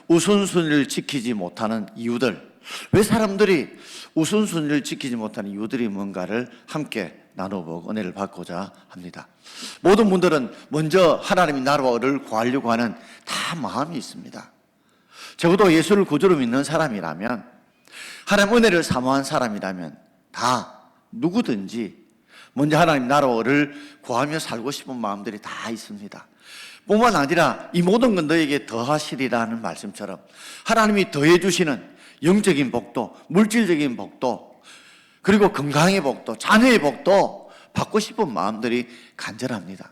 우선순위를 지키지 못하는 이유들, 왜 사람들이 우선순위를 지키지 못하는 이유들이 뭔가를 함께 나눠보고 은혜를 받고자 합니다. 모든 분들은 먼저 하나님의 나라를 구하려고 하는 다 마음이 있습니다. 적어도 예수를 구주로 믿는 사람이라면, 하나님 은혜를 사모한 사람이라면 다 누구든지 먼저 하나님 나라를 구하며 살고 싶은 마음들이 다 있습니다. 뿐만 아니라 이 모든 건 너에게 더하시리라는 말씀처럼 하나님이 더해 주시는 영적인 복도, 물질적인 복도, 그리고 건강의 복도, 자녀의 복도 받고 싶은 마음들이 간절합니다.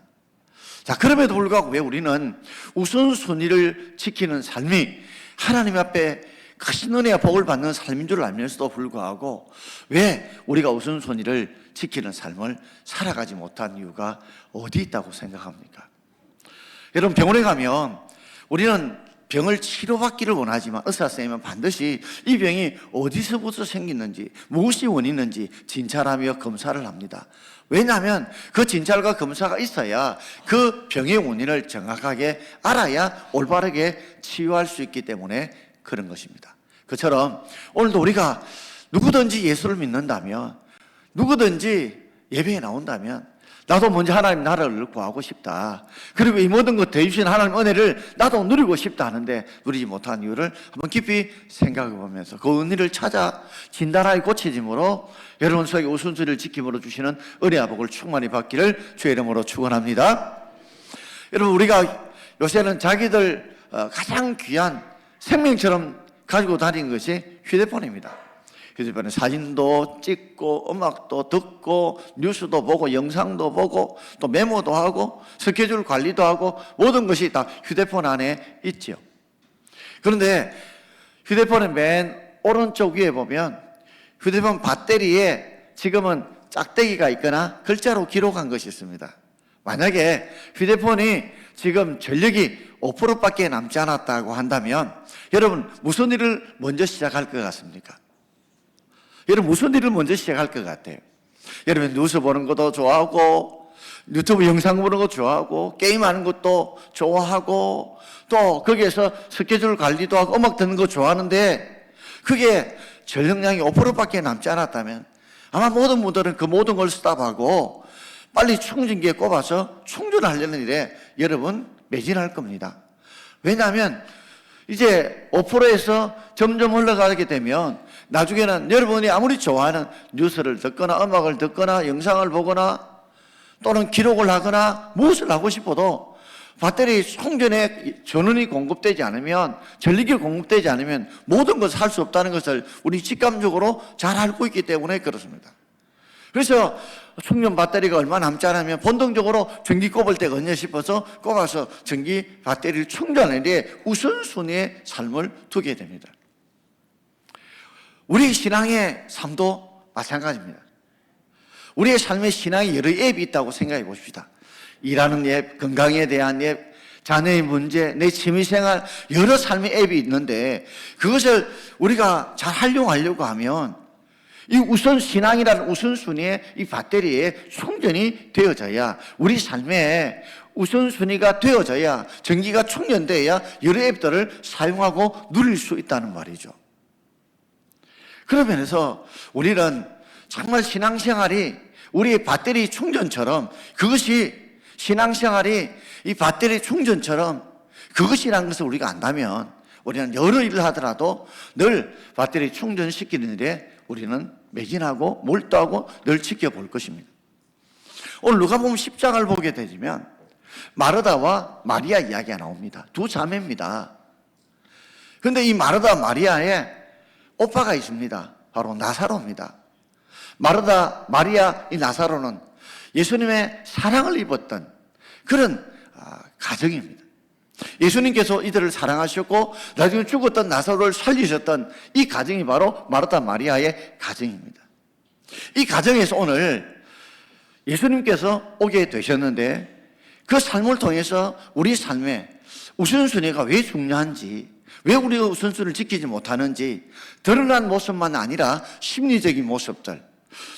자, 그럼에도 불구하고 왜 우리는 우선순위를 지키는 삶이 하나님 앞에 크신 은혜와 복을 받는 삶인 줄 알면서도 불구하고 왜 우리가 우선순위를 지키는 삶을 살아가지 못한 이유가 어디 있다고 생각합니까? 여러분, 병원에 가면 우리는 병을 치료받기를 원하지만 의사 선생님은 반드시 이 병이 어디서부터 생겼는지, 무엇이 원인인지 진찰하며 검사를 합니다. 왜냐하면 그 진찰과 검사가 있어야 그 병의 원인을 정확하게 알아야 올바르게 치유할 수 있기 때문에 그런 것입니다. 그처럼 오늘도 우리가 누구든지 예수를 믿는다면, 누구든지 예배에 나온다면 나도 먼저 하나님 나라를 구하고 싶다, 그리고 이 모든 것 대주신 하나님 은혜를 나도 누리고 싶다 하는데 누리지 못한 이유를 한번 깊이 생각해 보면서 그 은혜를 찾아 진단하여 고쳐짐으로 여러분 속에 우선순위를 지킴으로 주시는 은혜와 복을 충만히 받기를 주의 이름으로 축원합니다. 여러분, 우리가 요새는 자기들 가장 귀한 생명처럼 가지고 다니는 것이 휴대폰입니다. 휴대폰에 사진도 찍고 음악도 듣고 뉴스도 보고 영상도 보고 또 메모도 하고 스케줄 관리도 하고 모든 것이 다 휴대폰 안에 있죠. 그런데 휴대폰의 맨 오른쪽 위에 보면 휴대폰 배터리에 지금은 짝대기가 있거나 글자로 기록한 것이 있습니다. 만약에 휴대폰이 지금 전력이 5%밖에 남지 않았다고 한다면 여러분 무슨 일을 먼저 시작할 것 같습니까? 여러분 무슨 일을 먼저 시작할 것 같아요? 여러분 뉴스 보는 것도 좋아하고 유튜브 영상 보는 거 좋아하고 게임하는 것도 좋아하고 또 거기에서 스케줄 관리도 하고 음악 듣는 거 좋아하는데 그게 전력량이 5%밖에 남지 않았다면 아마 모든 분들은 그 모든 걸 스탑하고 빨리 충전기에 꼽아서 충전하려는 일에 여러분 매진할 겁니다. 왜냐하면 이제 5%에서 점점 흘러가게 되면 나중에는 여러분이 아무리 좋아하는 뉴스를 듣거나 음악을 듣거나 영상을 보거나 또는 기록을 하거나 무엇을 하고 싶어도 배터리 충전에 전원이 공급되지 않으면, 전력이 공급되지 않으면 모든 것을 할 수 없다는 것을 우리 직감적으로 잘 알고 있기 때문에 그렇습니다. 그래서 충전 배터리가 얼마 남지 않으면 본능적으로 전기 꼽을 때가 언제 싶어서 꼽아서 전기 배터리를 충전하는 데 우선순위의 삶을 두게 됩니다. 우리 신앙의 삶도 마찬가지입니다. 우리의 삶의 신앙에 여러 앱이 있다고 생각해 보십시다. 일하는 앱, 건강에 대한 앱, 자녀의 문제, 내 취미생활, 여러 삶의 앱이 있는데 그것을 우리가 잘 활용하려고 하면 이 우선 신앙이라는 우선순위에 이 배터리에 충전이 되어져야, 우리 삶에 우선순위가 되어져야, 전기가 충전되어야 여러 앱들을 사용하고 누릴 수 있다는 말이죠. 그런 면에서 우리는 정말 신앙생활이 우리의 배터리 충전처럼, 그것이 신앙생활이 이 배터리 충전처럼 그것이라는 것을 우리가 안다면 우리는 여러 일을 하더라도 늘 배터리 충전시키는 일에 우리는 매진하고 몰두하고 늘 지켜볼 것입니다. 오늘 누가복음 10장을 보게 되면 마르다와 마리아 이야기가 나옵니다. 두 자매입니다. 그런데 이 마르다 마리아의 오빠가 있습니다. 바로 나사로입니다. 마르다 마리아 이 나사로는 예수님의 사랑을 입었던 그런 가정입니다. 예수님께서 이들을 사랑하셨고 나중에 죽었던 나사로를 살리셨던 이 가정이 바로 마르다 마리아의 가정입니다. 이 가정에서 오늘 예수님께서 오게 되셨는데 그 삶을 통해서 우리 삶에 우선순위가 왜 중요한지, 왜 우리가 우선순위를 지키지 못하는지 드러난 모습만 아니라 심리적인 모습들,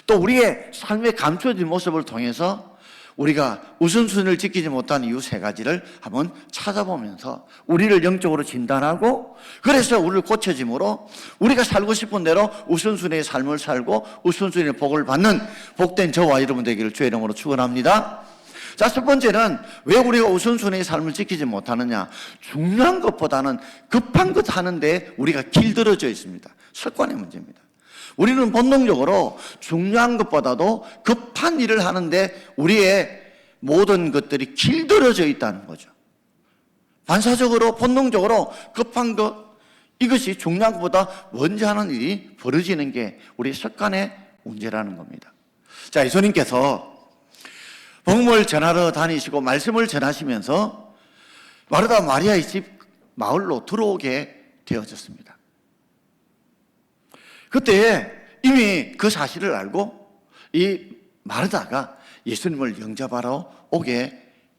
또 우리의 삶에 감춰진 모습을 통해서 우리가 우선순위를 지키지 못한 이유 세 가지를 한번 찾아보면서 우리를 영적으로 진단하고, 그래서 우리를 고쳐짐으로 우리가 살고 싶은 대로 우선순위의 삶을 살고 우선순위의 복을 받는 복된 저와 여러분 되기를 주의 이름으로 축원합니다. 자, 첫 번째는 왜 우리가 우선순위의 삶을 지키지 못하느냐? 중요한 것보다는 급한 것 하는데 우리가 길들어져 있습니다. 습관의 문제입니다. 우리는 본능적으로 중요한 것보다도 급한 일을 하는데 우리의 모든 것들이 길들어져 있다는 거죠. 반사적으로 본능적으로 급한 것, 이것이 중요한 것보다 먼저 하는 일이 벌어지는 게 우리 습관의 문제라는 겁니다. 자, 예수님께서 복음을 전하러 다니시고 말씀을 전하시면서 마르다 마리아의 집 마을로 들어오게 되어졌습니다. 그때 이미 그 사실을 알고 이 마르다가 예수님을 영접하러 오게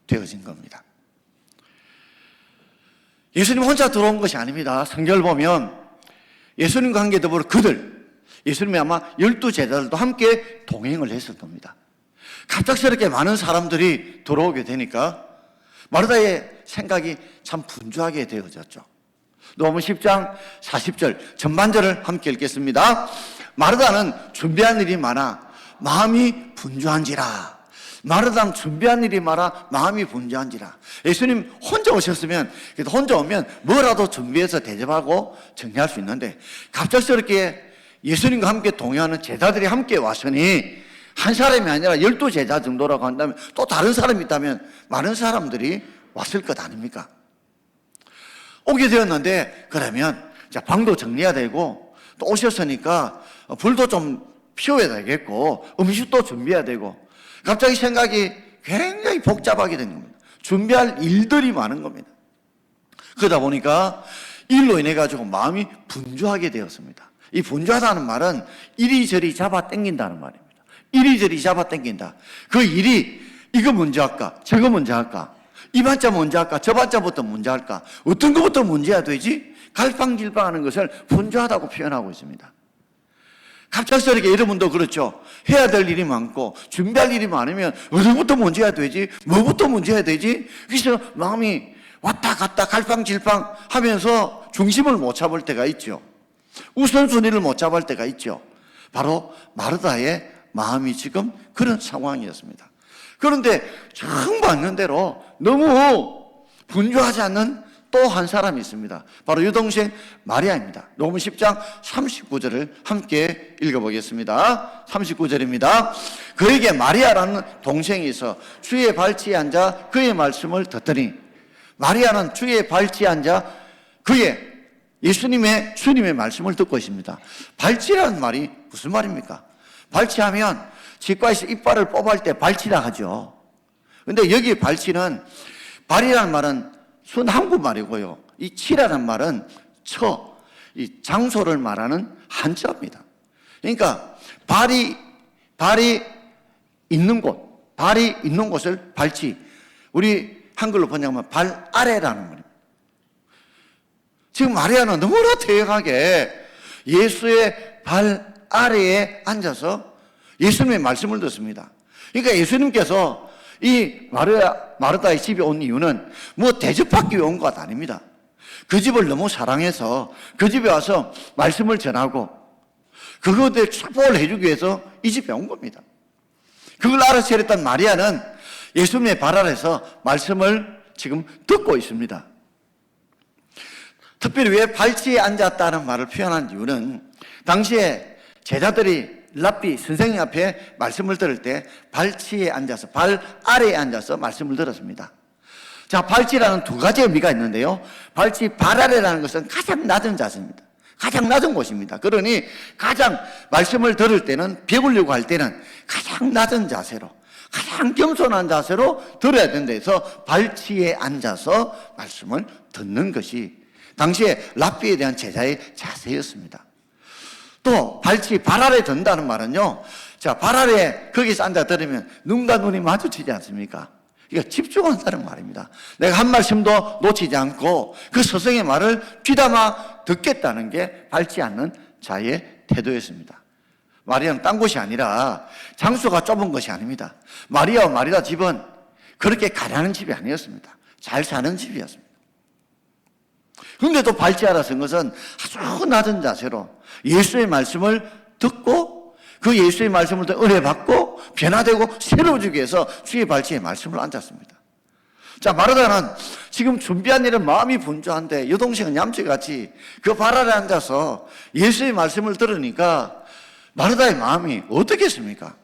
되어진 겁니다. 예수님 혼자 들어온 것이 아닙니다. 성경을 보면 예수님과 함께 더불어 예수님이 아마 12제자들도 함께 동행을 했을 겁니다. 갑작스럽게 많은 사람들이 들어오게 되니까 마르다의 생각이 참 분주하게 되어졌죠. 누가복음 10장 40절 전반절을 함께 읽겠습니다. 마르다는 준비한 일이 많아 마음이 분주한지라. 마르다는 준비한 일이 많아 마음이 분주한지라. 예수님 혼자 오셨으면, 혼자 오면 뭐라도 준비해서 대접하고 정리할 수 있는데, 갑작스럽게 예수님과 함께 동행하는 제자들이 함께 왔으니 한 사람이 아니라 12제자 정도라고 한다면, 또 다른 사람이 있다면 많은 사람들이 왔을 것 아닙니까? 오게 되었는데, 그러면 방도 정리해야 되고, 또 오셨으니까 불도 좀 피워야 되겠고, 음식도 준비해야 되고, 갑자기 생각이 굉장히 복잡하게 된 겁니다. 준비할 일들이 많은 겁니다. 그러다 보니까 일로 인해 가지고 마음이 분주하게 되었습니다. 이 분주하다는 말은 이리저리 잡아 당긴다는 말입니다. 이리저리 잡아 당긴다. 그 일이 이거 먼저 할까? 저거 먼저 할까? 이 반자 먼저 할까? 저 반자부터 먼저 할까? 어떤 것부터 먼저 해야 되지? 갈팡질팡하는 것을 분주하다고 표현하고 있습니다. 갑작스럽게 여러분도 그렇죠. 해야 될 일이 많고 준비할 일이 많으면 어디부터 먼저 해야 되지? 뭐부터 먼저 해야 되지? 그래서 마음이 왔다 갔다 갈팡질팡 하면서 중심을 못 잡을 때가 있죠. 우선순위를 못 잡을 때가 있죠. 바로 마르다의 마음이 지금 그런 상황이었습니다. 그런데 처음 봤는 대로 너무 분주하지 않는 또 한 사람이 있습니다. 바로 여동생 마리아입니다. 누가복음 10장 39절을 함께 읽어보겠습니다. 39절입니다. 그에게 마리아라는 동생이 있어 주의 발치에 앉아 그의 말씀을 듣더니, 마리아는 주의 발치에 앉아 예수님의 주님의 말씀을 듣고 있습니다. 발치라는 말이 무슨 말입니까? 발치하면 치과에서 이빨을 뽑을 때 발치라 하죠. 근데 여기 발치는, 발이라는 말은 순 한국말이고요. 이 치라는 말은 이 장소를 말하는 한자입니다. 그러니까 발이 있는 곳을 발치. 우리 한글로 번역하면 발 아래라는 말입니다. 지금 마리아는 너무나 태연하게 예수의 발 아래에 앉아서 예수님의 말씀을 듣습니다. 그러니까 예수님께서 이 마르다의 집에 온 이유는 뭐 대접받기 위해 온 것 아닙니다. 그 집을 너무 사랑해서 그 집에 와서 말씀을 전하고 그것에 축복을 해주기 위해서 이 집에 온 겁니다. 그걸 알아서 했던 마리아는 예수님의 발 아래에서 말씀을 지금 듣고 있습니다. 특별히 왜 발치에 앉았다는 말을 표현한 이유는, 당시에 제자들이 랍비 선생님 앞에 말씀을 들을 때 발치에 앉아서, 발 아래에 앉아서 말씀을 들었습니다. 자, 발치라는 두 가지 의미가 있는데요. 발치, 발 아래라는 것은 가장 낮은 자세입니다. 가장 낮은 곳입니다. 그러니 가장 말씀을 들을 때는, 배우려고 할 때는 가장 낮은 자세로, 가장 겸손한 자세로 들어야 된다 해서 발치에 앉아서 말씀을 듣는 것이 당시에 랍비에 대한 제자의 자세였습니다. 또 발치, 발 아래 든다는 말은요, 자, 발 아래 거기서 앉아 들으면 눈과 눈이 마주치지 않습니까? 그러니까 집중한다는 말입니다. 내가 한 말씀도 놓치지 않고 그 스승의 말을 귀담아 듣겠다는 게 발치 않는 자의 태도였습니다. 마리아는 딴 곳이 아니라 장소가 좁은 것이 아닙니다. 마리아와 마리아 집은 그렇게 가난한 집이 아니었습니다. 잘 사는 집이었습니다. 그런데도 발치하라 쓴 것은 아주 낮은 자세로 예수의 말씀을 듣고 그 예수의 말씀을 더 은혜 받고 변화되고 새로워지기 위해서 주의 발치에 말씀을 앉았습니다. 자, 마르다는 지금 준비한 일은 마음이 분주한데 여동생은 얌체같이 그 발 아래 앉아서 예수의 말씀을 들으니까 마르다의 마음이 어떻겠습니까?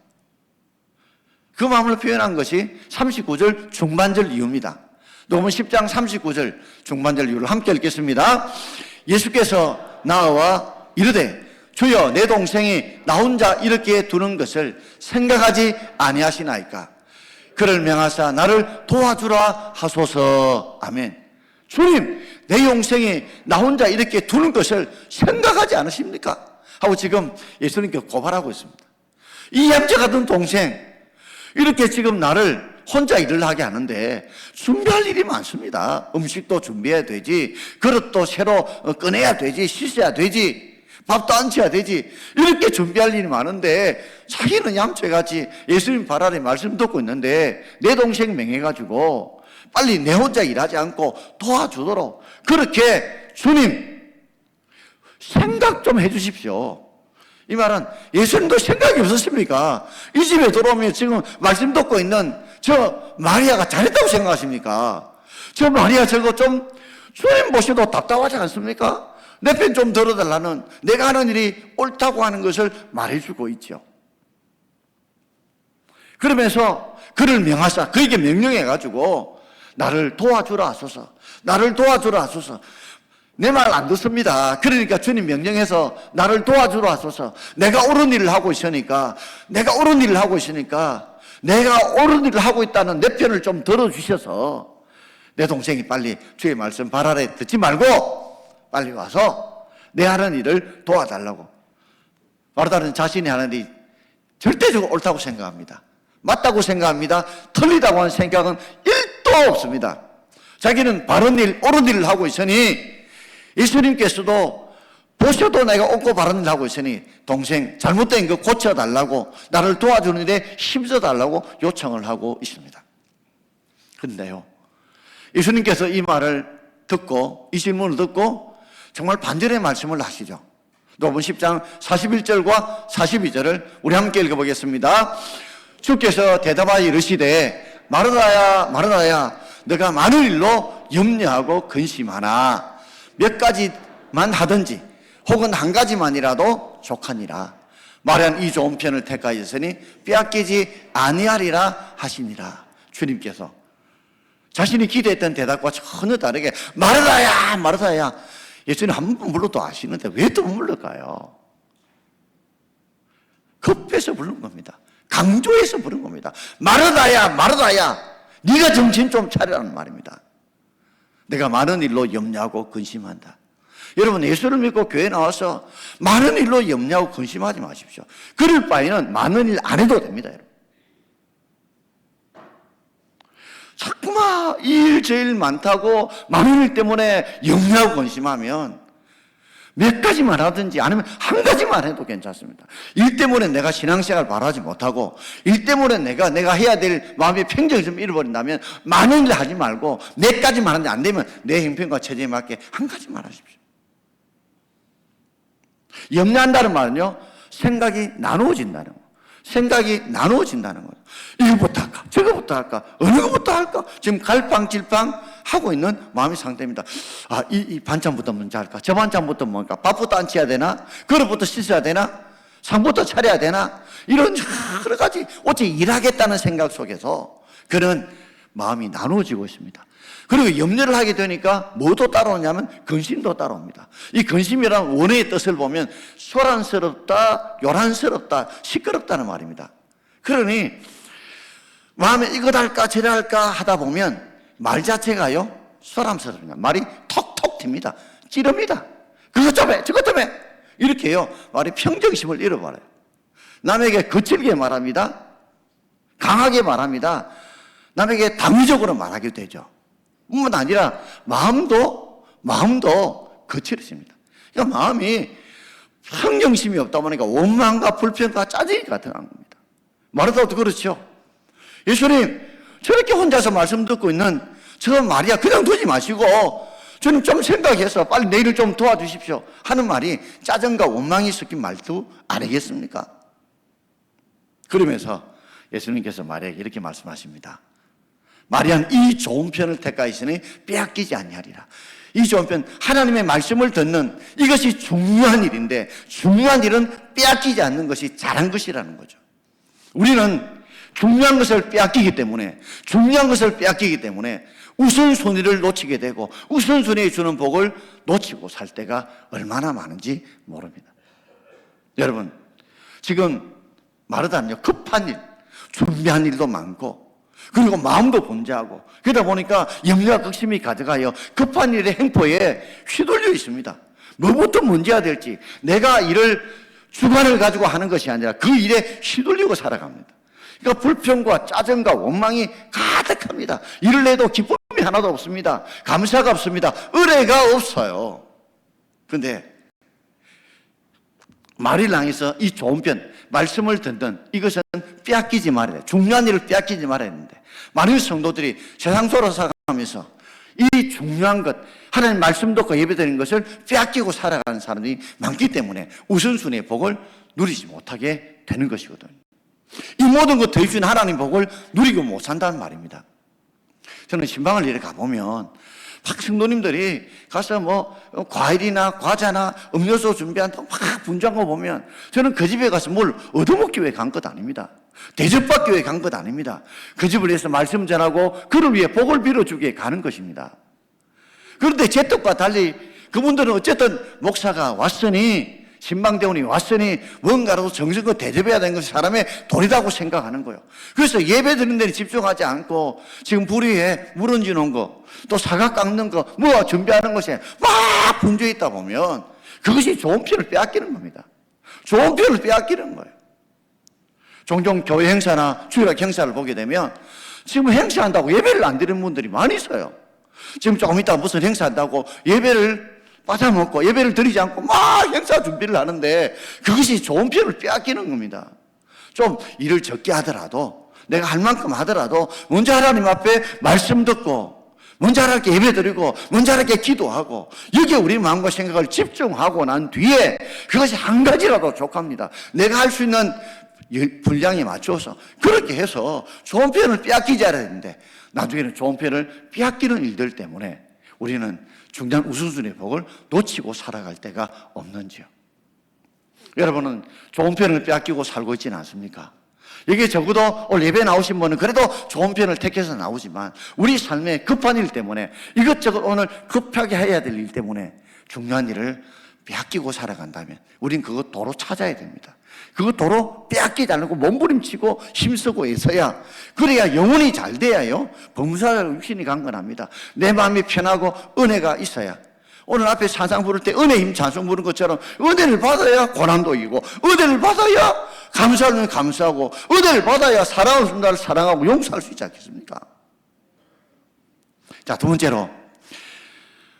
그 마음을 표현한 것이 39절 중반절 이유입니다. 녹음 10장 39절 중반절 이유를 함께 읽겠습니다. 예수께서 나와 이르되 주여 내 동생이 나 혼자 이렇게 두는 것을 생각하지 아니하시나이까. 그를 명하사 나를 도와주라 하소서. 아멘. 주님, 내 동생이 나 혼자 이렇게 두는 것을 생각하지 않으십니까? 하고 지금 예수님께 고발하고 있습니다. 이 얌체 같은 동생 이렇게 지금 나를 혼자 일을 하게 하는데 준비할 일이 많습니다. 음식도 준비해야 되지, 그릇도 새로 꺼내야 되지, 씻어야 되지, 밥도 안쳐야 되지, 이렇게 준비할 일이 많은데 자기는 얌체같이 예수님 발 아래 말씀 듣고 있는데 내 동생 명해가지고 빨리 내 혼자 일하지 않고 도와주도록 그렇게 주님 생각 좀 해주십시오. 이 말은 예수님도 생각이 없었습니까? 이 집에 들어오면 지금 말씀 듣고 있는 저 마리아가 잘했다고 생각하십니까? 저 마리아 저거 좀 주님 보셔도 답답하지 않습니까? 내 편 좀 들어달라는, 내가 하는 일이 옳다고 하는 것을 말해주고 있죠. 그러면서 그를 명하사 그에게 명령해가지고 나를 도와주라 하소서, 나를 도와주라 하소서. 내 말 안 듣습니다. 그러니까 주님 명령해서 나를 도와주라 하소서. 내가 옳은 일을 하고 있으니까 내가 옳은 일을 하고 있다는 내 편을 좀 들어주셔서 내 동생이 빨리 주의 말씀 발 아래 듣지 말고 빨리 와서 내 하는 일을 도와달라고. 마르다는 자신이 하는 일이 절대적으로 옳다고 생각합니다. 맞다고 생각합니다. 틀리다고 하는 생각은 1도 없습니다. 자기는 바른 일, 옳은 일을 하고 있으니 예수님께서도 보셔도 내가 옳고 바른 일을 하고 있으니 동생 잘못된 거 고쳐달라고, 나를 도와주는 일에 힘써달라고 요청을 하고 있습니다. 그런데요, 예수님께서 이 말을 듣고, 이 질문을 듣고 정말 반전의 말씀을 하시죠. 녹음 10장 41절과 42절을 우리 함께 읽어보겠습니다. 주께서 대답하여 이르시되 마르다야 마르다야 너가 많은 일로 염려하고 근심하나 몇 가지만 하든지 혹은 한 가지만이라도 족하니라. 마리아는 이 좋은 편을 택하였으니 빼앗기지 아니하리라 하시니라. 주님께서 자신이 기대했던 대답과 전혀 다르게 마르다야 마르다야, 예수님 한 번 불러도 아시는데 왜 또 불러가요? 급해서 부른 겁니다. 강조해서 부른 겁니다. 마르다야 마르다야 네가 정신 좀 차리라는 말입니다. 내가 많은 일로 염려하고 근심한다. 여러분, 예수를 믿고 교회 나와서 많은 일로 염려하고 근심하지 마십시오. 그럴 바에는 많은 일 안 해도 됩니다. 여러분, 자꾸만 이 일 저 일 많다고 많은 일 때문에 염려하고 근심하면 몇 가지만 하든지 아니면 한 가지만 해도 괜찮습니다. 일 때문에 내가 신앙생활 바라지 못하고 일 때문에 내가 해야 될 마음의 평정을 좀 잃어버린다면 많은 일 하지 말고 몇 가지만 하는데 안 되면 내 형편과 처지에 맞게 한 가지만 하십시오. 염려한다는 말은요, 생각이 나누어진다는 거. 생각이 나누어진다는 거예요. 이거부터 할까? 저거부터 할까? 어느 것부터 할까? 지금 갈팡질팡 하고 있는 마음의 상태입니다. 아, 이 반찬부터 먼저 할까? 저 반찬부터 뭔가? 밥부터 안 쳐야 되나? 그릇부터 씻어야 되나? 상부터 차려야 되나? 이런 여러 가지 어째 일하겠다는 생각 속에서 그런 마음이 나누어지고 있습니다. 그리고 염려를 하게 되니까 뭐도 따라오냐면 근심도 따라옵니다. 이 근심이라는 원어의 뜻을 보면 소란스럽다, 요란스럽다, 시끄럽다는 말입니다. 그러니 마음에 이거 할까 저래 할까 하다 보면 말 자체가요 소란스럽습니다. 말이 톡톡 튑니다. 찌릅니다. 그것 좀 해, 저것 좀 해, 이렇게요 말이 평정심을 잃어버려요. 남에게 거칠게 말합니다. 강하게 말합니다. 남에게 당위적으로 말하게 되죠. 뿐만 아니라 마음도 거칠어집니다. 그러니까 마음이 성경심이 없다 보니까 원망과 불평과 짜증이가 들어간 겁니다. 마르다도 그렇죠. 예수님, 저렇게 혼자서 말씀 듣고 있는 저 마리아 그냥 두지 마시고 저는 좀 생각해서 빨리 내일을 좀 도와주십시오 하는 말이 짜증과 원망이 섞인 말도 아니겠습니까? 그러면서 예수님께서 마리아에게 이렇게 말씀하십니다. 마리아는 이 좋은 편을 택하였으니 빼앗기지 아니하리라. 이 좋은 편, 하나님의 말씀을 듣는 이것이 중요한 일인데 중요한 일은 빼앗기지 않는 것이 잘한 것이라는 거죠. 우리는 중요한 것을 빼앗기기 때문에 우선순위를 놓치게 되고 우선순위에 주는 복을 놓치고 살 때가 얼마나 많은지 모릅니다. 여러분, 지금 마르다는요, 급한 일, 준비한 일도 많고 그리고 마음도 분주하고 그러다 보니까 염려와 걱심이 가져가요 급한 일의 행포에 휘둘려 있습니다. 뭐부터 문제가 될지 내가 일을 주관을 가지고 하는 것이 아니라 그 일에 휘둘리고 살아갑니다. 그러니까 불평과 짜증과 원망이 가득합니다. 일을 해도 기쁨이 하나도 없습니다. 감사가 없습니다. 의뢰가 없어요. 그런데 마리아를 향해서 이 좋은 편, 말씀을 듣는 이것은 빼앗기지 말아야 돼. 중요한 일을 빼앗기지 말아야 되는데 많은 성도들이 세상적으로 살아가면서 이 중요한 것, 하나님 말씀 듣고 예배드리는 것을 빼앗기고 살아가는 사람들이 많기 때문에 우선순위의 복을 누리지 못하게 되는 것이거든요. 이 모든 것 대신 하나님 복을 누리고 못 산다는 말입니다. 저는 신방을 이렇게 가보면 막 성도님들이 가서 뭐 과일이나 과자나 음료수 준비한다고 막 분주한 거 보면 저는 그 집에 가서 뭘 얻어먹기 위해 간 것 아닙니다. 대접받기 위해 간 것 아닙니다. 그 집을 위해서 말씀 전하고 그를 위해 복을 빌어주기 위해 가는 것입니다. 그런데 제 뜻과 달리 그분들은 어쨌든 목사가 왔으니 신방대원이 왔으니 뭔가라도 정성껏 대접해야 되는 것이 사람의 도리라고 생각하는 거예요. 그래서 예배 드리는 데는 집중하지 않고 지금 불 위에 물 얹어놓은 거, 또 사과 깎는 거, 뭐 준비하는 것에 막 분주해 있다 보면 그것이 좋은 편을 빼앗기는 겁니다. 좋은 편을 빼앗기는 거예요. 종종 교회 행사나 주일학 행사를 보게 되면 지금 행사한다고 예배를 안 드리는 분들이 많이 있어요. 지금 조금 이따 무슨 행사한다고 예배를 빠져먹고 예배를 드리지 않고 막 행사 준비를 하는데 그것이 좋은 편을 빼앗기는 겁니다. 좀 일을 적게 하더라도 내가 할 만큼 하더라도 먼저 하나님 앞에 말씀 듣고 먼저 하나님께 예배 드리고 먼저 하나님께 기도하고 여기에 우리 마음과 생각을 집중하고 난 뒤에 그것이 한 가지라도 족합니다. 내가 할 수 있는 분량에 맞춰서 그렇게 해서 좋은 편을 빼앗기지 않아야 되는데 나중에는 좋은 편을 빼앗기는 일들 때문에 우리는 중요한 우선순위의 복을 놓치고 살아갈 때가 없는지요. 여러분은 좋은 편을 빼앗기고 살고 있지는 않습니까? 여기 적어도 오늘 예배 나오신 분은 그래도 좋은 편을 택해서 나오지만 우리 삶에 급한 일 때문에 이것저것 오늘 급하게 해야 될 일 때문에 중요한 일을 빼앗기고 살아간다면 우린 그거 도로 찾아야 됩니다. 그거 도로 빼앗기지 않고 몸부림치고 힘쓰고 해서야 그래야 영혼이 잘 돼야요 범사를 육신이 강건합니다. 내 마음이 편하고 은혜가 있어야 오늘 앞에 찬양 부를 때 은혜 힘 찬송 부르는 것처럼 은혜를 받아야 고난도 이기고 은혜를 받아야 감사하면 감사하고 은혜를 받아야 사랑하는 순간을 사랑하고 용서할 수 있지 않겠습니까? 자, 두 번째로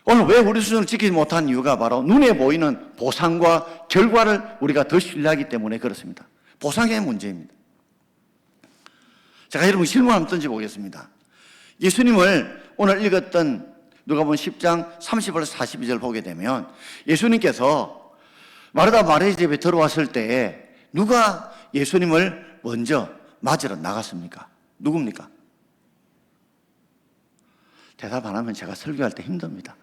오늘 왜 우리 수준을 지키지 못한 이유가 바로 눈에 보이는 보상과 결과를 우리가 더 신뢰하기 때문에 그렇습니다. 보상의 문제입니다. 제가 여러분 질문 한번 던져보겠습니다. 예수님을 오늘 읽었던 누가복음 10장 30절에서 42절 보게 되면 예수님께서 마르다 마리아 집에 들어왔을 때에 누가 예수님을 먼저 맞으러 나갔습니까? 누굽니까? 대답 안 하면 제가 설교할 때 힘듭니다.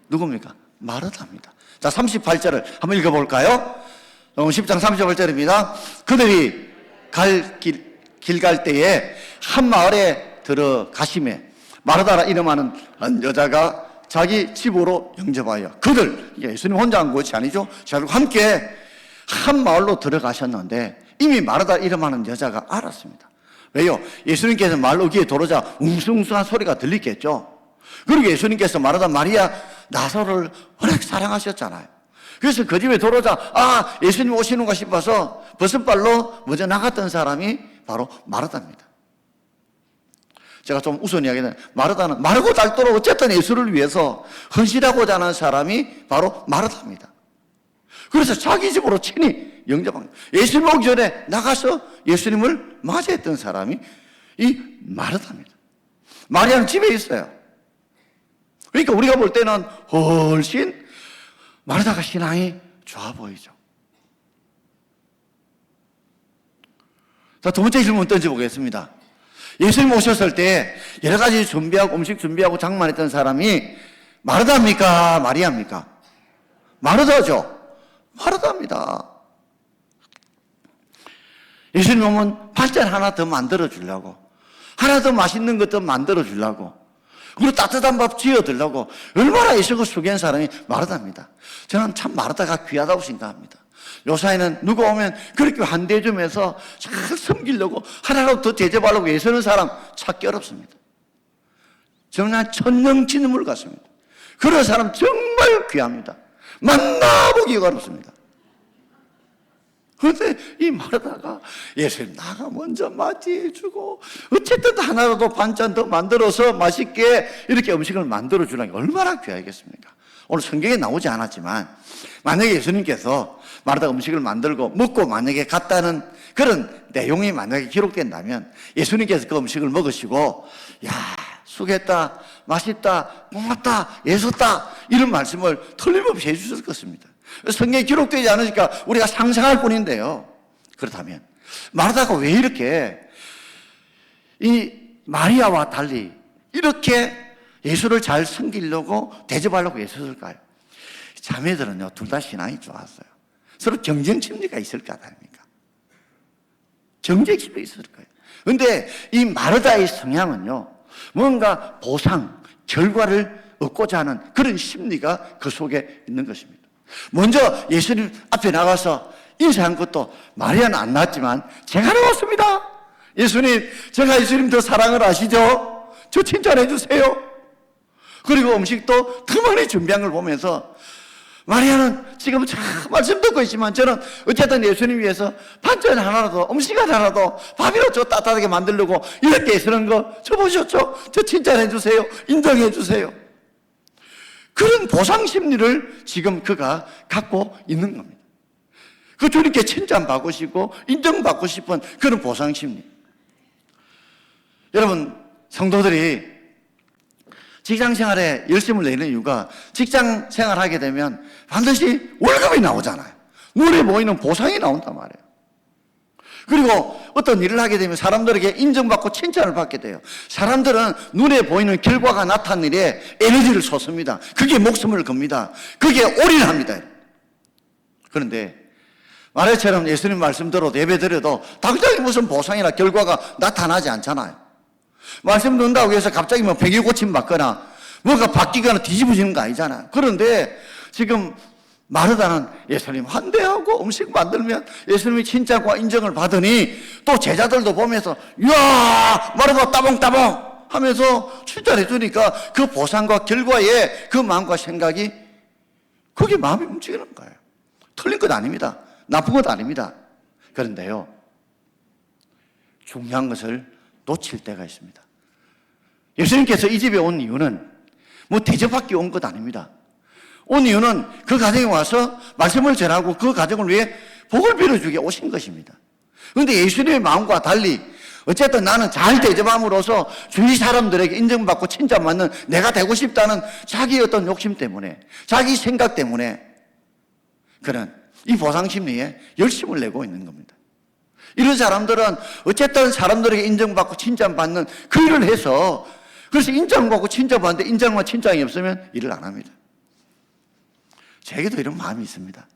누굽니까? 마르다입니다. 자, 38절을 한번 읽어볼까요? 10장 38절입니다. 그들이 길 갈 때에 한 마을에 들어가심에 마르다라 이름하는 여자가 자기 집으로 영접하여 그들, 예수님 혼자 한 것이 아니죠. 자들과 함께 한 마을로 들어가셨는데 이미 마르다 이름하는 여자가 알았습니다. 왜요? 예수님께서 말로기에 들어오자 웅숭숭한 소리가 들리겠죠. 그리고 예수님께서 마르다 마리아 나사로를 워낙 사랑하셨잖아요. 그래서 그 집에 들어오자 예수님 오시는가 싶어서 버선발로 먼저 나갔던 사람이 바로 마르다입니다. 제가 좀 우선 이야기는 마르다는 마르고 닳도록 어쨌든 예수를 위해서 헌신하고자 하는 사람이 바로 마르다입니다. 그래서 자기 집으로 친히 영접한 거예요. 예수님 오기 전에 나가서 예수님을 맞이했던 사람이 이 마르다입니다. 마리아는 집에 있어요. 그러니까 우리가 볼 때는 훨씬 마르다가 신앙이 좋아 보이죠. 자, 두 번째 질문 던져보겠습니다. 예수님 오셨을 때 여러 가지 준비하고 음식 준비하고 장만했던 사람이 마르다입니까? 마리아입니까? 마르다죠. 마르다입니다. 예수님 오면 반찬 하나 더 만들어 주려고, 하나 더 맛있는 것 더 만들어 주려고, 그리고 따뜻한 밥 지어드리려고 얼마나 애쓰고 수고한 사람이 마르다입니다. 저는 참 마르다가 귀하다고 생각합니다. 요사이는 누가 오면 그렇게 환대해주면서 잘 섬기려고 하나라도 더 대접하려고 애쓰는 사람 찾기 어렵습니다. 정말 천년진물 같습니다. 그런 사람 정말 귀합니다. 만나보기가 어렵습니다. 그런데 이 마르다가 예수님 나가 먼저 맞이해주고 어쨌든 하나라도 반찬 더 만들어서 맛있게 이렇게 음식을 만들어주는 게 얼마나 귀하겠습니까? 오늘 성경에 나오지 않았지만 만약에 예수님께서 마르다가 음식을 만들고 먹고 만약에 갔다는 그런 내용이 만약에 기록된다면 예수님께서 그 음식을 먹으시고 야 수고했다, 맛있다, 고맙다, 애썼다 이런 말씀을 틀림없이 해주셨을 것입니다. 성경에 기록되지 않으니까 우리가 상상할 뿐인데요. 그렇다면 마르다가 왜 이렇게 이 마리아와 달리 이렇게 예수를 잘 섬기려고 대접하려고 애썼을까요? 자매들은요 둘 다 신앙이 좋았어요. 서로 경쟁 심리가 있을 것 아닙니까? 경쟁 심리가 있을 거예요. 그런데 이 마르다의 성향은요 뭔가 보상, 결과를 얻고자 하는 그런 심리가 그 속에 있는 것입니다. 먼저 예수님 앞에 나가서 인사한 것도 마리아는 안 나왔지만 제가 나왔습니다. 예수님, 제가 예수님 더 사랑을 아시죠? 저 칭찬해 주세요. 그리고 음식도 더 많이 준비한 걸 보면서 마리아는 지금 참 말씀 듣고 있지만 저는 어쨌든 예수님 위해서 반찬 하나라도 음식 하나라도 밥이라도 따뜻하게 만들려고 이렇게 애쓰는 거 저 보셨죠? 저 칭찬해 주세요. 인정해 주세요. 그런 보상 심리를 지금 그가 갖고 있는 겁니다. 그 주님께 칭찬받고 싶고 인정받고 싶은 그런 보상 심리. 여러분 성도들이 직장 생활에 열심을 내는 이유가 직장 생활하게 되면 반드시 월급이 나오잖아요. 눈에 보이는 보상이 나온단 말이에요. 그리고 어떤 일을 하게 되면 사람들에게 인정받고 칭찬을 받게 돼요. 사람들은 눈에 보이는 결과가 나타난 일에 에너지를 쏟습니다. 그게 목숨을 겁니다. 그게 올인합니다. 그런데 마리아처럼 예수님 말씀대로 예배드려도 당장에 무슨 보상이나 결과가 나타나지 않잖아요. 말씀 듣는다고 해서 갑자기 뭐 병이 고침받거나 뭐가 바뀌거나 뒤집어지는 거 아니잖아요. 그런데 지금 마르다는 예수님 환대하고 음식 만들면 예수님이 칭찬과 인정을 받으니 또 제자들도 보면서 이야 마르다 따봉따봉 하면서 칭찬해 주니까 그 보상과 결과에 그 마음과 생각이 그게 마음이 움직이는 거예요. 틀린 것 아닙니다. 나쁜 것 아닙니다. 그런데요 중요한 것을 놓칠 때가 있습니다. 예수님께서 이 집에 온 이유는 뭐 대접받기 온 것 아닙니다. 온 이유는 그 가정에 와서 말씀을 전하고 그 가정을 위해 복을 빌어주게 오신 것입니다. 그런데 예수님의 마음과 달리 어쨌든 나는 잘 대접함으로써 주위 사람들에게 인정받고 칭찬받는 내가 되고 싶다는 자기 어떤 욕심 때문에 자기 생각 때문에 그는 이 보상 심리에 열심을 내고 있는 겁니다. 이런 사람들은 어쨌든 사람들에게 인정받고 칭찬받는 그 일을 해서 그래서 인정받고 칭찬받는데 인정과 칭찬이 없으면 일을 안 합니다. 제게도 이런 마음이 있습니다.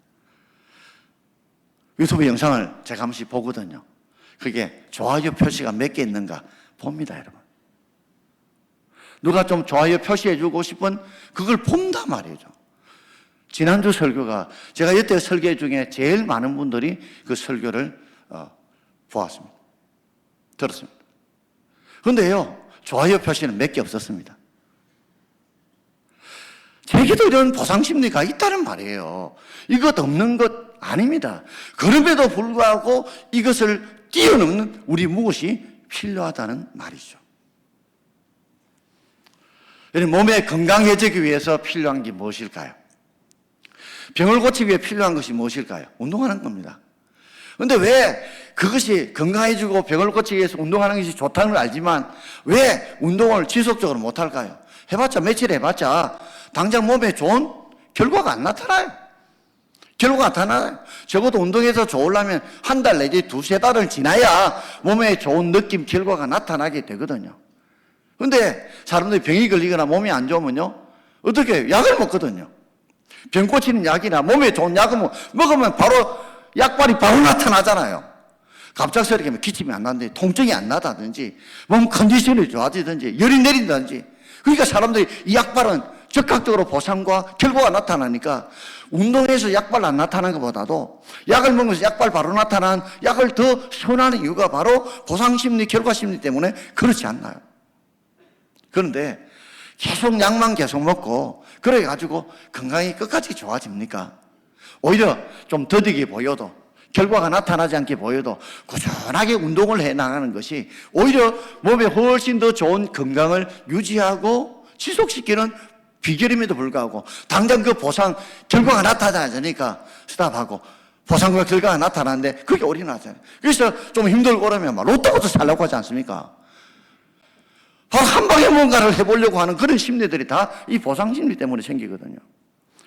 유튜브 영상을 제가 한 번씩 보거든요. 그게 좋아요 표시가 몇 개 있는가 봅니다, 여러분. 누가 좀 좋아요 표시해주고 싶은 그걸 본단 말이죠. 지난주 설교가 제가 여태 설교 중에 제일 많은 분들이 그 설교를 보았습니다. 들었습니다. 그런데요, 좋아요 표시는 몇 개 없었습니다. 제게도 이런 보상 심리가 있다는 말이에요. 이것 없는 것 아닙니다. 그럼에도 불구하고 이것을 뛰어넘는 우리 무엇이 필요하다는 말이죠. 몸에 건강해지기 위해서 필요한 게 무엇일까요? 병을 고치기 위해 필요한 것이 무엇일까요? 운동하는 겁니다. 근데 왜 그것이 건강해지고 병을 고치기 위해서 운동하는 것이 좋다는 걸 알지만 왜 운동을 지속적으로 못할까요? 해봤자 며칠 해봤자 당장 몸에 좋은 결과가 안 나타나요. 결과가 나타나요. 적어도 운동해서 좋으려면 한 달 내지 두세 달을 지나야 몸에 좋은 느낌, 결과가 나타나게 되거든요. 근데 사람들이 병이 걸리거나 몸이 안 좋으면요, 어떻게 약을 먹거든요. 병 고치는 약이나 몸에 좋은 약을 먹으면 바로 약발이 바로 나타나잖아요. 갑작스럽게 기침이 안 나는데 통증이 안 나다든지 몸 컨디션이 좋아지든지 열이 내린다든지, 그러니까 사람들이 이 약발은 즉각적으로 보상과 결과가 나타나니까 운동해서 약발 안 나타나는 것보다도 약을 먹으면서 약발 바로 나타난 약을 더 선호하는 이유가 바로 보상심리, 결과심리 때문에 그렇지 않나요? 그런데 계속 약만 계속 먹고 그래가지고 건강이 끝까지 좋아집니까? 오히려 좀 더디게 보여도 결과가 나타나지 않게 보여도 꾸준하게 운동을 해 나가는 것이 오히려 몸에 훨씬 더 좋은 건강을 유지하고 지속시키는 비결임에도 불구하고 당장 그 보상 결과가 나타나자니까 스탑하고 보상과 결과가 나타나는데 그게 올인하잖아요. 그래서 좀 힘들고 그러면 막 로또부터 살려고 하지 않습니까? 바로 한 방에 뭔가를 해보려고 하는 그런 심리들이 다 이 보상 심리 때문에 생기거든요.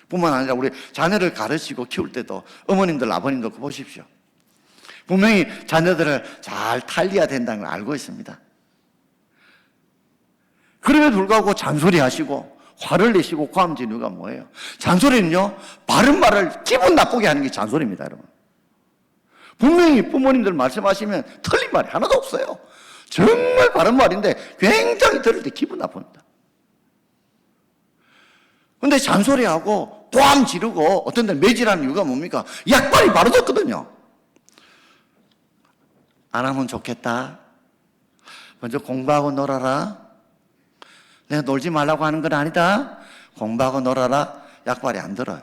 뿐만 아니라 우리 자녀를 가르치고 키울 때도 어머님들, 아버님들 보십시오. 분명히 자녀들을 잘 탈려야 된다는 걸 알고 있습니다. 그럼에도 불구하고 잔소리하시고 화를 내시고 고함지는 이유가 뭐예요? 잔소리는요, 바른 말을 기분 나쁘게 하는 게 잔소리입니다, 여러분. 분명히 부모님들 말씀하시면 틀린 말이 하나도 없어요. 정말 바른 말인데 굉장히 들을 때 기분 나쁩니다. 근데 잔소리하고 고함 지르고 어떤 데는 매질하는 이유가 뭡니까? 약발이 바로 졌거든요. 안 하면 좋겠다. 먼저 공부하고 놀아라. 내가 놀지 말라고 하는 건 아니다. 공부하고 놀아라. 약발이 안 들어요.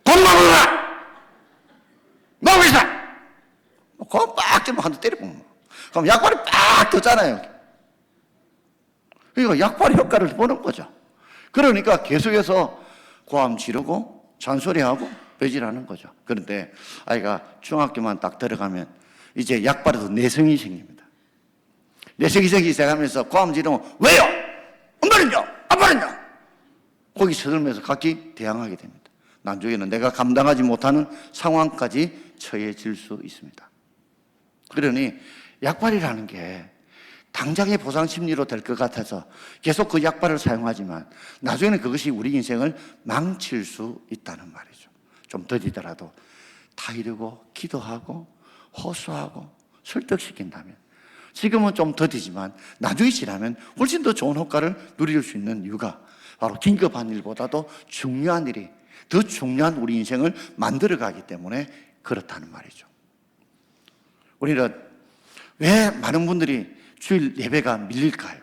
공부하고 놀아! 놀고 있어! 그럼 빡 찌르면 한 대 때리고. 그럼 약발이 빡 떴잖아요. 그러니까 약발이 효과를 보는 거죠. 그러니까 계속해서 고함 지르고 잔소리하고 배질하는 거죠. 그런데 아이가 중학교만 딱 들어가면 이제 약발에도 내성이 생깁니다. 내성이 생기기 시작하면서 고함 지르면 왜요? 엄마는요? 아빠는요? 거기 서들면서 각기 대항하게 됩니다. 나중에는 내가 감당하지 못하는 상황까지 처해질 수 있습니다. 그러니 약발이라는 게 당장의 보상 심리로 될 것 같아서 계속 그 약발을 사용하지만 나중에는 그것이 우리 인생을 망칠 수 있다는 말이죠. 좀 더디더라도 타이르고 기도하고 호소하고 설득시킨다면, 지금은 좀 더디지만 나중에 지나면 훨씬 더 좋은 효과를 누릴 수 있는 이유가 바로 긴급한 일보다도 중요한 일이 더 중요한 우리 인생을 만들어가기 때문에 그렇다는 말이죠. 우리는 왜 많은 분들이 주일 예배가 밀릴까요?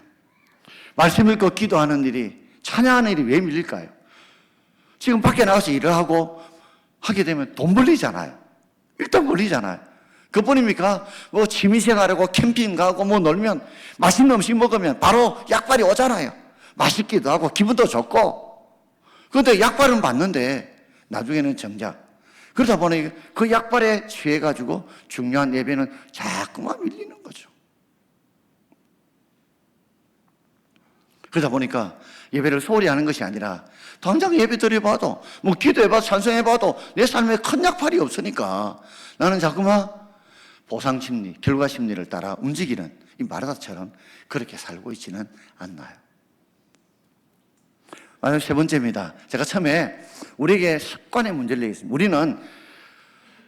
말씀 읽고 기도하는 일이, 찬양하는 일이 왜 밀릴까요? 지금 밖에 나가서 일을 하고 하게 되면 돈 벌리잖아요. 일단 벌리잖아요. 그뿐입니까? 뭐 취미생활하고 캠핑 가고 뭐 놀면 맛있는 음식 먹으면 바로 약발이 오잖아요. 맛있기도 하고 기분도 좋고. 그런데 약발은 받는데 나중에는 정작 그러다 보니 그 약발에 취해가지고 중요한 예배는 자꾸만 밀리는 거죠. 그러다 보니까 예배를 소홀히 하는 것이 아니라 당장 예배 드려봐도 뭐 기도해봐도 찬송해봐도 내 삶에 큰 약발이 없으니까 나는 자꾸만 보상심리, 결과심리를 따라 움직이는 이 마르다처럼 그렇게 살고 있지는 않나요? 마지막 세 번째입니다. 제가 처음에 우리에게 습관의 문제를 얘기했습니다. 우리는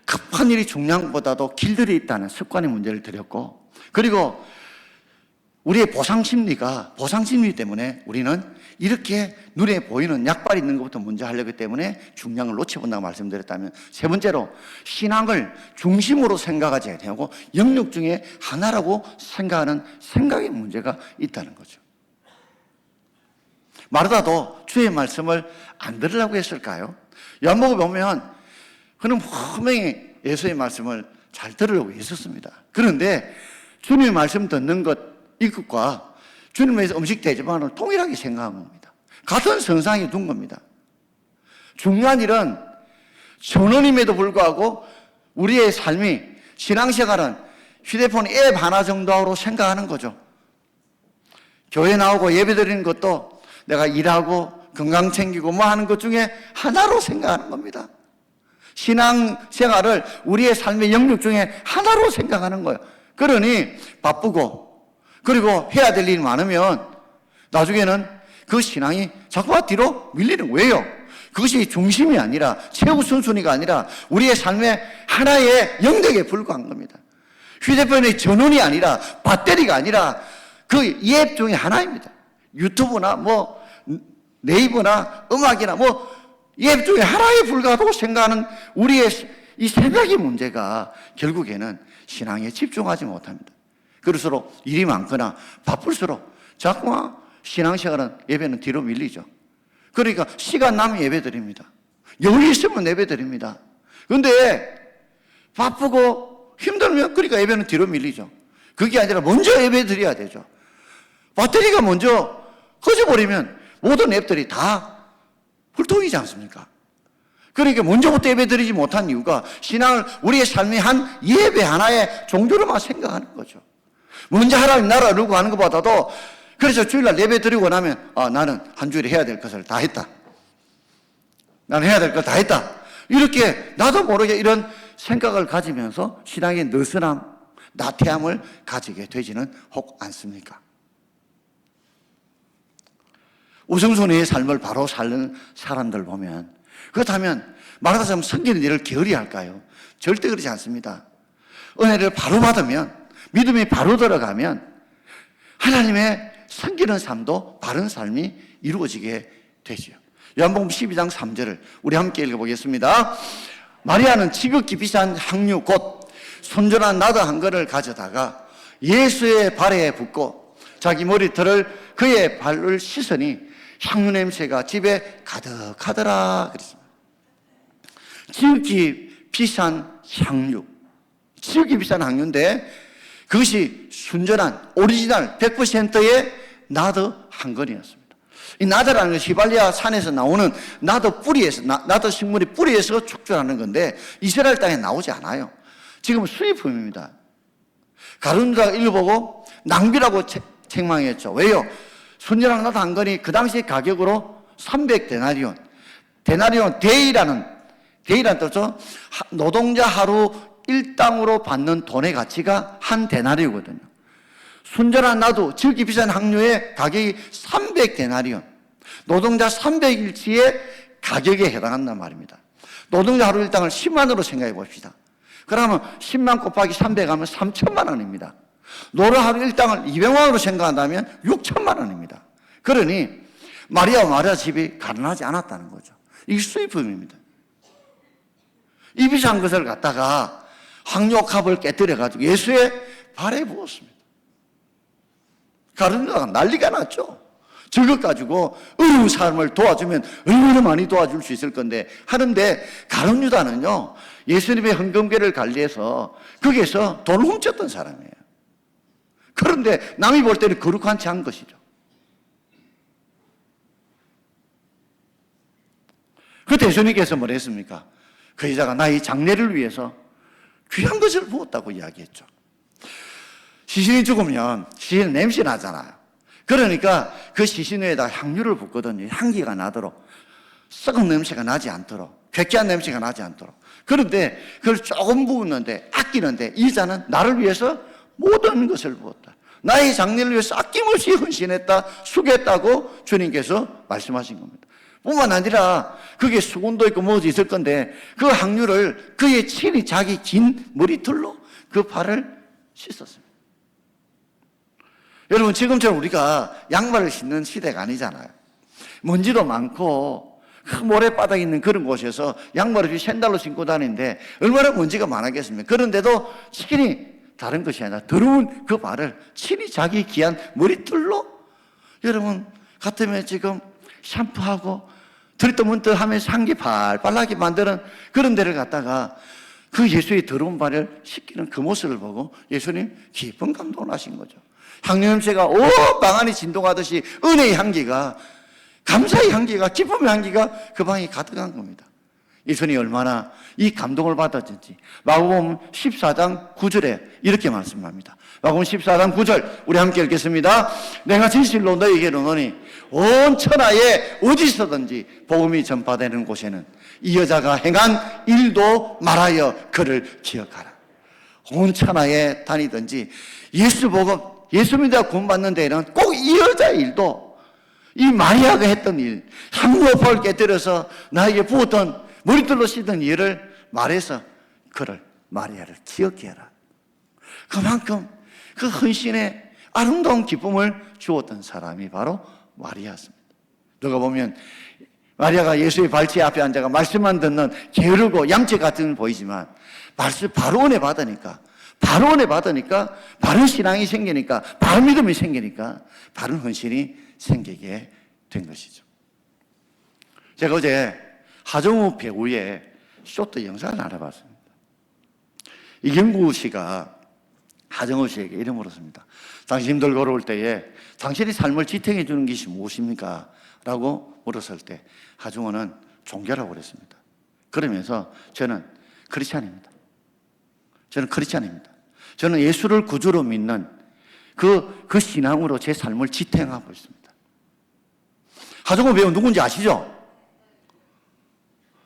급한 일이 중요한 것보다도 길들이 있다는 습관의 문제를 드렸고, 그리고 우리의 보상심리 때문에 우리는 이렇게 눈에 보이는 약발이 있는 것부터 먼저 하려기 때문에 중요한 걸 놓쳐본다고 말씀드렸다면, 세 번째로 신앙을 중심으로 생각하지 않고 영역 중에 하나라고 생각하는 생각의 문제가 있다는 거죠. 마르다도 주의 말씀을 안 들으려고 했을까요? 요한복음 보면 그는 분명히 예수의 말씀을 잘 들으려고 했었습니다. 그런데 주님의 말씀 듣는 것, 이것과 주님의 음식 대접만을 동일하게 생각한 겁니다. 같은 선상에 둔 겁니다. 중요한 일은 전원임에도 불구하고 우리의 삶이, 신앙생활은 휴대폰 앱 하나 정도로 생각하는 거죠. 교회 나오고 예배 드리는 것도 내가 일하고 건강 챙기고 뭐 하는 것 중에 하나로 생각하는 겁니다. 신앙생활을 우리의 삶의 영역 중에 하나로 생각하는 거예요. 그러니 바쁘고 그리고 해야 될 일이 많으면 나중에는 그 신앙이 자꾸만 뒤로 밀리는 거예요. 그것이 중심이 아니라, 최우선순위가 아니라 우리의 삶의 하나의 영역에 불과한 겁니다. 휴대폰의 전원이 아니라, 배터리가 아니라 그 앱 중에 하나입니다. 유튜브나 뭐 네이버나 음악이나 뭐 앱 중에 하나에 불과하다고 생각하는 우리의 이 생각의 문제가 결국에는 신앙에 집중하지 못합니다. 그럴수록 일이 많거나 바쁠수록 자꾸만 신앙생활은, 예배는 뒤로 밀리죠. 그러니까 시간 나면 예배 드립니다. 여유 있으면 예배 드립니다. 그런데 바쁘고 힘들면 그러니까 예배는 뒤로 밀리죠. 그게 아니라 먼저 예배 드려야 되죠. 배터리가 먼저 꺼져버리면 모든 앱들이 다 불통이지 않습니까? 그러니까 먼저부터 예배 드리지 못한 이유가 신앙을 우리의 삶의 한 예배 하나의 종교로만 생각하는 거죠. 먼저 하나님 나라 이루고 하는 것보다도, 그래서 주일날 예배 드리고 나면 나는 한 주일에 해야 될 것을 다 했다. 나는 해야 될 걸 다 했다. 이렇게 나도 모르게 이런 생각을 가지면서 신앙의 느슨함, 나태함을 가지게 되지는 혹 않습니까? 우선순위의 삶을 바로 사는 사람들 보면, 그렇다면 말하자면 섬기는 일을 게으리 할까요? 절대 그렇지 않습니다. 은혜를 바로 받으면, 믿음이 바로 들어가면 하나님의 섬기는 삶도 바른 삶이 이루어지게 되죠. 요한복음 12장 3절을 우리 함께 읽어보겠습니다. 마리아는 지극히 비싼 향유 곧 손질한 나드 한 그릇을 가져다가 예수의 발에 붓고 자기 머리털을 그의 발을 씻으니 향유 냄새가 집에 가득하더라 그랬습니다. 지극히 비싼 향유, 지극히 비싼 향유인데 그것이 순전한 오리지널 100%의 나드 한 근이었습니다. 이 나드라는 것이 히발리아 산에서 나오는 나드 뿌리에서, 나드 식물이 뿌리에서 축출하는 건데 이스라엘 땅에 나오지 않아요. 지금 수입품입니다. 가룟유다가 읽어보고 낭비라고 책망했죠. 왜요? 순전한 나드 한 근이 그 당시 가격으로 300데나리온, 데나리온 데이라는 뜻은 노동자 하루 일당으로 받는 돈의 가치가 한 데나리오거든요. 순전한 나두, 지극히 비싼 향유의 가격이 300데나리온, 노동자 300일치의 가격에 해당한단 말입니다. 노동자 하루 일당을 10만으로 생각해 봅시다. 그러면 10만 곱하기 300 하면 3천만 원입니다. 노루 하루 일당을 200만 원으로 생각한다면 6천만 원입니다. 그러니 마리아 집이 가난하지 않았다는 거죠. 이게 수입품입니다. 이 비싼 것을 갖다가 황료컵을 깨뜨려가지고 예수의 발에 부었습니다. 가룟유다가 난리가 났죠. 저것 가지고 어려운 사람을 도와주면 얼마나 많이 도와줄 수 있을 건데 하는데, 가룟유다는요 예수님의 헌금궤를 관리해서 거기에서 돈을 훔쳤던 사람이에요. 그런데 남이 볼 때는 거룩한 채 한 것이죠. 그 대주님께서 뭐라 했습니까? 그 여자가 나의 장례를 위해서 귀한 것을 부었다고 이야기했죠. 시신이 죽으면 시신 냄새 나잖아요. 그러니까 그 시신 위에다 향유를 붓거든요. 향기가 나도록, 썩은 냄새가 나지 않도록, 괴쾌한 냄새가 나지 않도록. 그런데 그걸 조금 부었는데, 아끼는데 이 여자는 나를 위해서 모든 것을 부었다. 나의 장례를 위해서 아낌없이 헌신했다, 수고했다고 주님께서 말씀하신 겁니다. 뿐만 아니라 그게 수건도 있고 뭐도 있을 건데 그 향유를 그의 친히 자기 긴 머리털로 그 발을 씻었습니다. 여러분, 지금처럼 우리가 양말을 신는 시대가 아니잖아요. 먼지도 많고 큰 모래바닥 있는 그런 곳에서 양말 없이 샌들로 신고 다니는데 얼마나 먼지가 많았겠습니까? 그런데도 친히, 다른 것이 아니라 더러운 그 발을 친히 자기 귀한 머리털로, 여러분 같으면 지금 샴푸하고 들떠문떠 하면서 향기 발발 나게 만드는 그런 데를 갔다가 그 예수의 더러운 발을 씻기는 그 모습을 보고 예수님 깊은 감동을 하신 거죠. 향유 냄새가 온 방 안이 진동하듯이 은혜의 향기가 감사의 향기가, 기쁨의 향기가 그 방에 가득한 겁니다. 이 손이 얼마나 이 감동을 받았는지 마가복음 14장 9절에 이렇게 말씀합니다. 마가복음 14장 9절 우리 함께 읽겠습니다. 내가 진실로 너희에게 이르노니 온 천하에 어디서든지 복음이 전파되는 곳에는 이 여자가 행한 일도 말하여 그를 기억하라. 온 천하에 다니든지 예수 복음, 예수 믿어 구원받는 데에는 꼭 이 여자의 일도, 이 마리아가 했던 일, 상무업을 깨뜨려서 나에게 부었던 머리털로 씻던 일을 말해서 그를, 마리아를 기억해라. 그만큼 그 헌신의 아름다운 기쁨을 주었던 사람이 바로 마리아였습니다. 누가 보면 마리아가 예수의 발치 앞에 앉아가 말씀만 듣는 게으르고 양채 같은 보이지만 말씀 바로 은혜 받으니까, 바른 신앙이 생기니까, 바른 믿음이 생기니까 바른 헌신이 생기게 된 것이죠. 제가 어제 하정우 배우의 쇼트 영상을 알아봤습니다. 이경구 씨가 하정우 씨에게 이런 물었습니다. 당신 힘들고 어려울 때에 당신의 삶을 지탱해 주는 것이 무엇입니까? 라고 물었을 때 하정우는 종교라고 그랬습니다. 그러면서 저는 크리스찬입니다. 저는 예수를 구주로 믿는 그 신앙으로 제 삶을 지탱하고 있습니다. 하정우 배우 누군지 아시죠?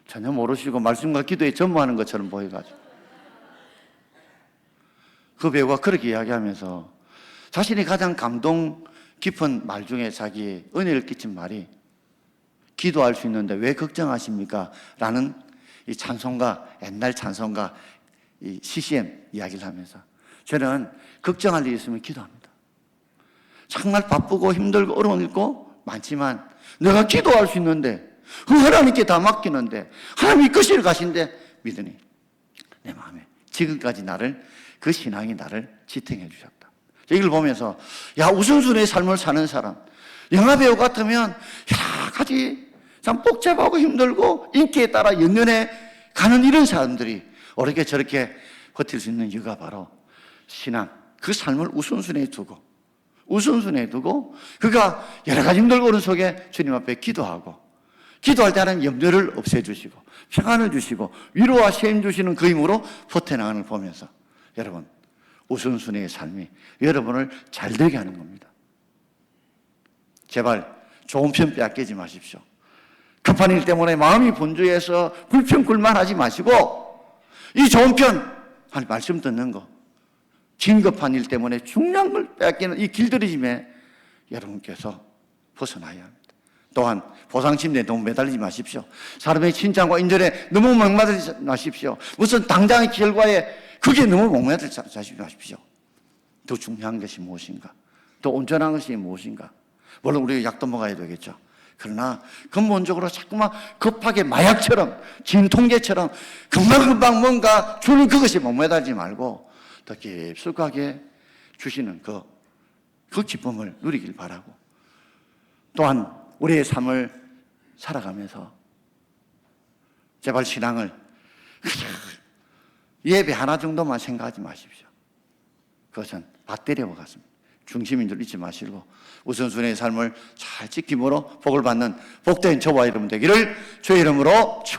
전혀 모르시고 말씀과 기도에 전무하는 것처럼 보여가지고 그 배우가 그렇게 이야기하면서 자신이 가장 감동 깊은 말 중에 자기의 은혜를 끼친 말이 기도할 수 있는데 왜 걱정하십니까? 라는 이 찬송가, 옛날 찬송가 이 CCM 이야기를 하면서 저는 걱정할 일이 있으면 기도합니다. 정말 바쁘고 힘들고 어려운 일도 많지만 내가 기도할 수 있는데 하나님께 다 맡기는데 하나님이 이끄시러 가신데 믿으니 내 마음에 지금까지 그 신앙이 나를 지탱해 주셨다. 이걸 보면서 우선순위의 삶을 사는 사람, 영화배우 같으면 여러 가지 참 복잡하고 힘들고 인기에 따라 연연해 가는 이런 사람들이 어떻게 저렇게 버틸 수 있는 이유가 바로 신앙, 그 삶을 우선순위에 두고 그가 여러 가지 힘들고 어려운 속에 주님 앞에 기도할 때는 염려를 없애주시고 평안을 주시고 위로와 쉼 주시는 그 힘으로 버텨나가는 걸 보면서 여러분, 우선순위의 삶이 여러분을 잘되게 하는 겁니다. 제발 좋은 편 빼앗기지 마십시오. 급한 일 때문에 마음이 분주해서 불평불만하지 마시고 이 좋은 편, 말씀 듣는 거, 긴급한 일 때문에 중요한 걸 빼앗기는 이 길들이짐에 여러분께서 벗어나야 합니다. 또한 보상심리에 너무 매달리지 마십시오. 사람의 칭찬과 인정에 너무 목매달리지 마십시오. 무슨 당장의 결과에 그게 너무 목매달리지 마십시오. 더 중요한 것이 무엇인가? 더 온전한 것이 무엇인가? 물론 우리가 약도 먹어야 되겠죠. 그러나 근본적으로 자꾸만 급하게 마약처럼 진통제처럼 금방금방 뭔가 주는 그것이 목매달리지 말고 더 깊숙하게 주시는 그 기쁨을 누리길 바라고, 또한 우리의 삶을 살아가면서 제발 신앙을 예배 하나 정도만 생각하지 마십시오. 그것은 배터리와 같습니다. 중심인 줄 잊지 마시고 우선순위의 삶을 잘 지킴으로 복을 받는 복된 저와 여러분 되기를 주의 이름으로 축원합니다.